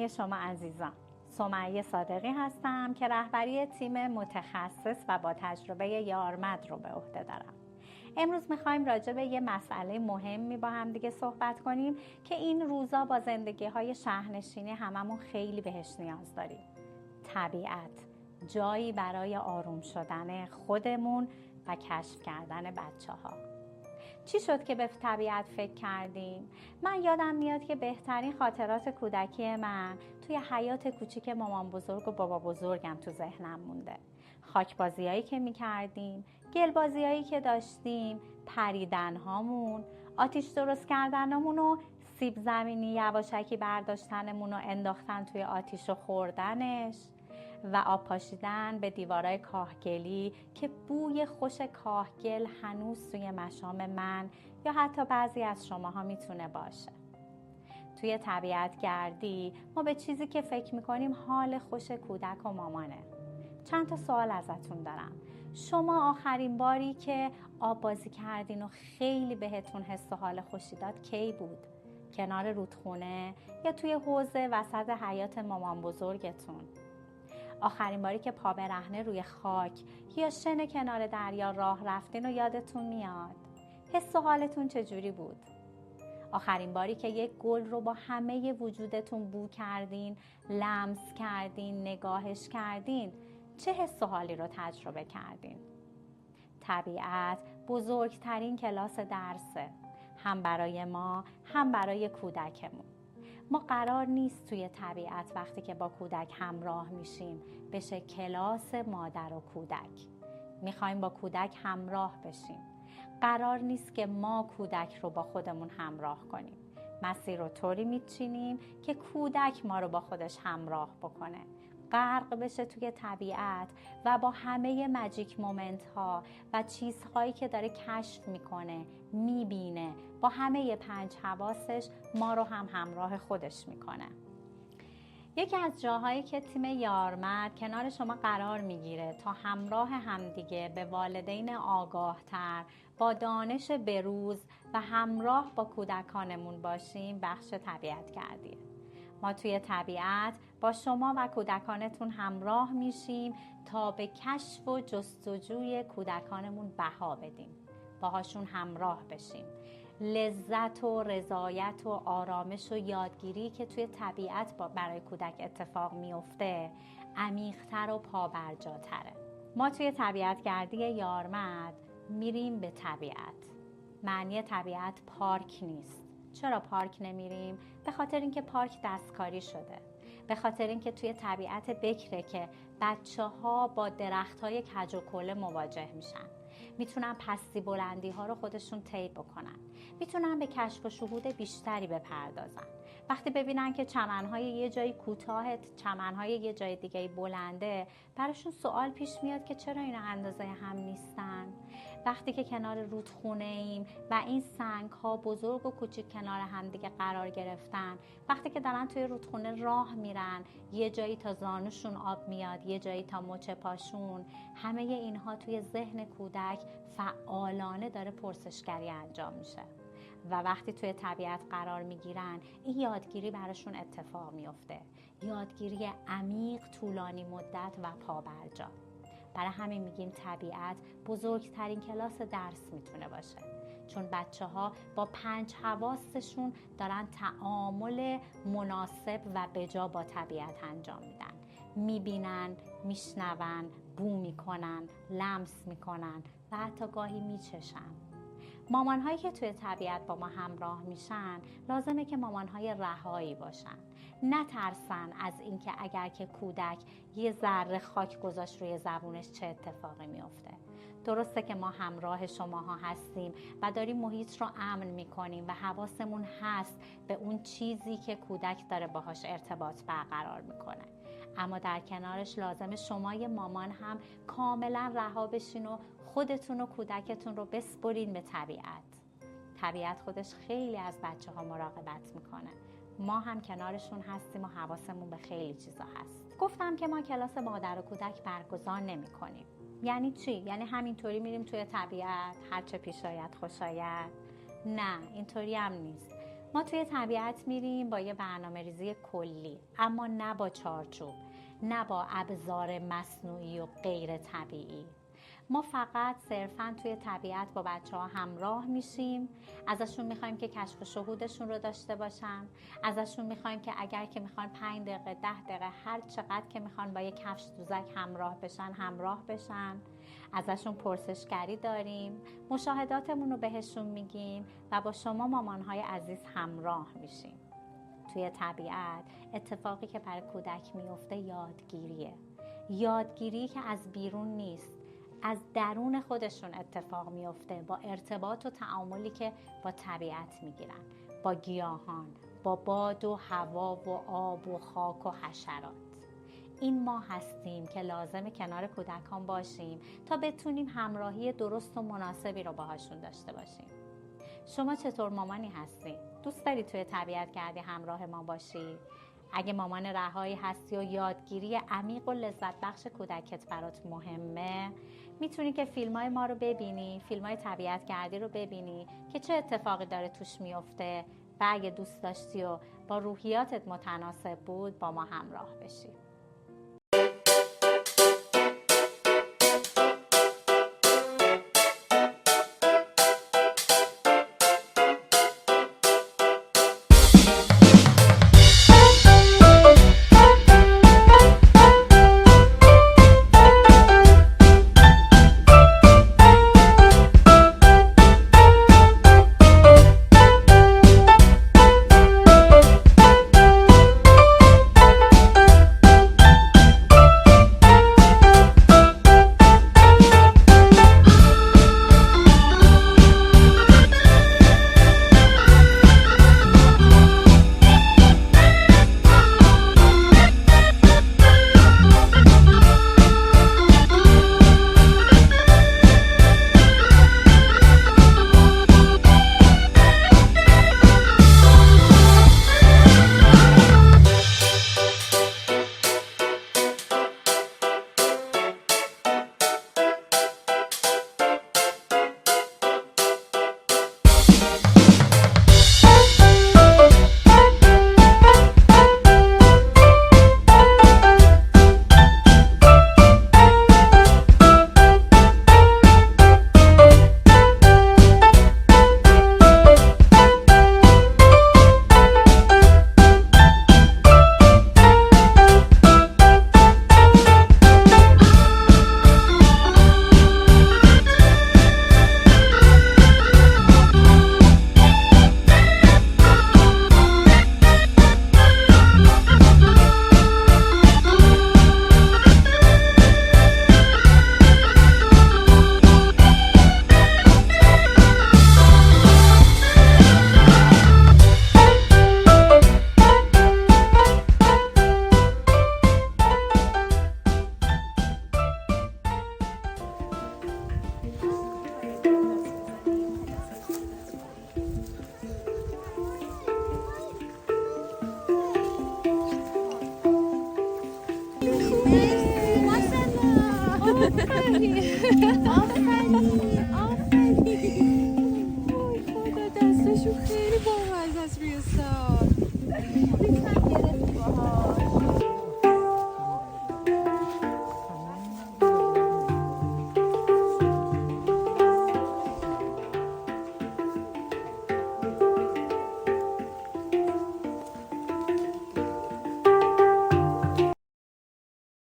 همه شما عزیزان. سمیه صادقی هستم که رهبری تیم متخصص و با تجربه یارمد رو به عهده دارم. امروز میخوایم راجع به یه مسئله مهمی با هم دیگه صحبت کنیم که این روزا با زندگی‌های شهرنشینی هممون خیلی بهش نیاز داریم. طبیعت، جایی برای آروم شدن خودمون و کشف کردن بچه‌ها. چی شد که به طبیعت فکر کردیم؟ من یادم میاد که بهترین خاطرات کودکی من توی حیاط کوچیک مامان بزرگ و بابا بزرگم تو ذهنم مونده. خاکبازیایی که میکردیم، گلبازیایی که داشتیم، پریدنهامون، آتیش درست کردنمون و سیب زمینی یواشکی برداشتنمون و انداختن توی آتیش و خوردنش و آب پاشیدن به دیوارای کاهگلی که بوی خوش کاهگل هنوز توی مشام من یا حتی بعضی از شماها میتونه باشه. توی طبیعت گردی ما به چیزی که فکر میکنیم حال خوش کودک و مامانه. چند تا سوال ازتون دارم. شما آخرین باری که آب بازی کردین و خیلی بهتون حس و حال خوشی داد کی بود؟ کنار رودخونه یا توی حوض وسط حیاط مامان بزرگتون؟ آخرین باری که پا برهنه روی خاک یا شن کنار دریا راه رفتین و یادتون میاد؟ حس و حالتون چجوری بود؟ آخرین باری که یک گل رو با همه وجودتون بو کردین، لمس کردین، نگاهش کردین، چه حس و حالی رو تجربه کردین؟ طبیعت بزرگترین کلاس درسه، هم برای ما هم برای کودکمون. ما قرار نیست توی طبیعت وقتی که با کودک همراه میشیم بشه کلاس مادر و کودک. میخوایم با کودک همراه بشیم. قرار نیست که ما کودک رو با خودمون همراه کنیم. مسیر رو طوری میچینیم که کودک ما رو با خودش همراه بکنه. غرق بشه توی طبیعت و با همه ماجیک مومنت ها و چیزهایی که داره کشف میکنه، میبینه، با همه 5 حواسش ما رو هم همراه خودش میکنه. یکی از جاهایی که تیم یارمد کنار شما قرار میگیره تا همراه همدیگه به والدین آگاهتر با دانش بروز و همراه با کودکانمون باشیم بخش طبیعت گردیه. ما توی طبیعت با شما و کودکانتون همراه میشیم تا به کشف و جستجوی کودکانمون بها بدیم. باهاشون همراه بشیم. لذت و رضایت و آرامش و یادگیری که توی طبیعت برای کودک اتفاق میفته عمیق‌تر و پابرجاتره. ما توی طبیعت گردی یارمد میریم به طبیعت. معنی طبیعت پارک نیست. چرا پارک نمیریم؟ به خاطر اینکه پارک دستکاری شده. به خاطر اینکه توی طبیعت بکره که بچه‌ها با درخت‌های کج و کوله مواجه میشن. میتونن پستی بلندی ها رو خودشون طی بکنن. میتونن به کشف و شهود بیشتری بپردازن. وقتی ببینن که چمنهای یه جایی کوتاه، چمنهای یه جای دیگه بلنده، براشون سوال پیش میاد که چرا اینا اندازه هم نیستن؟ وقتی که کنار رودخونه ایم و این سنگ ها بزرگ و کوچیک کنار هم دیگه قرار گرفتن، وقتی که دارن توی رودخونه راه میرن، یه جایی تا زانوشون آب میاد، یه جایی تا مچ پاشون، همه اینها توی ذهن کودک فعالانه داره پرسشگری انجام میشه. و وقتی توی طبیعت قرار میگیرن این یادگیری براشون اتفاق میفته. یادگیری عمیق، طولانی مدت و پابرجا. برای همین میگیم طبیعت بزرگترین کلاس درس میتونه باشه، چون بچه‌ها با 5 حواسشون دارن تعامل مناسب و بجا با طبیعت انجام میدن. میبینن، میشنون، بو میکنن، لمس میکنن و حتی گاهی میچشن. مامان‌هایی که توی طبیعت با ما همراه میشن لازمه که مامان‌های رهایی باشن. نترسن از اینکه اگر که کودک یه ذره خاک گذاشت روی زبونش چه اتفاقی میفته. درسته که ما همراه شماها هستیم و داریم محیط رو امن میکنیم و حواسمون هست به اون چیزی که کودک داره باهاش ارتباط برقرار میکنه. اما در کنارش لازمه شمای مامان هم کاملا رها بشین و خودتون و کودکتون رو بسپرین به طبیعت. طبیعت خودش خیلی از بچه ها مراقبت میکنه. ما هم کنارشون هستیم و حواسمون به خیلی چیزا هست. گفتم که ما کلاس مادر و کودک برگزار نمی کنیم. یعنی چی؟ یعنی همینطوری میریم توی طبیعت هرچه پیش آید خوش آید؟ نه، اینطوری هم نیست. ما توی طبیعت میریم با یه برنامه‌ریزی کلی، اما نه با چارچوب، نه با ابزار مصنوعی و غیر طبیعی. ما فقط صرفاً توی طبیعت با بچه‌ها همراه میشیم، ازشون میخوایم که کشف و شهودشون رو داشته باشن، ازشون میخوایم که اگر که میخوان 5 دقیقه 10 دقیقه هر چقدر که میخوان با یک کفش دوزک همراه بشن، ازشون پرسشگری داریم، مشاهداتمون رو بهشون میگیم و با شما مامانهای عزیز همراه میشیم. توی طبیعت اتفاقی که برای کودک میفته یادگیری که از بیرون نیست، از درون خودشون اتفاق میفته، با ارتباط و تعاملی که با طبیعت میگیرن، با گیاهان، با باد و هوا و آب و خاک و حشرات. این ما هستیم که لازم کنار کودکان باشیم تا بتونیم همراهی درست و مناسبی رو باهاشون داشته باشیم. شما چطور مامانی هستی؟ دوست داری توی طبیعت گردی همراه ما باشی؟ اگه مامان رهایی هستی و یادگیری عمیق و لذت بخش کودکت برات مهمه، میتونی که فیلمای ما رو ببینی، فیلمای طبیعت گردی رو ببینی که چه اتفاقی داره توش میفته و اگه دوست داشتی و با روحیاتت متناسب بود با ما همراه بشی. مرسی ماشاءالله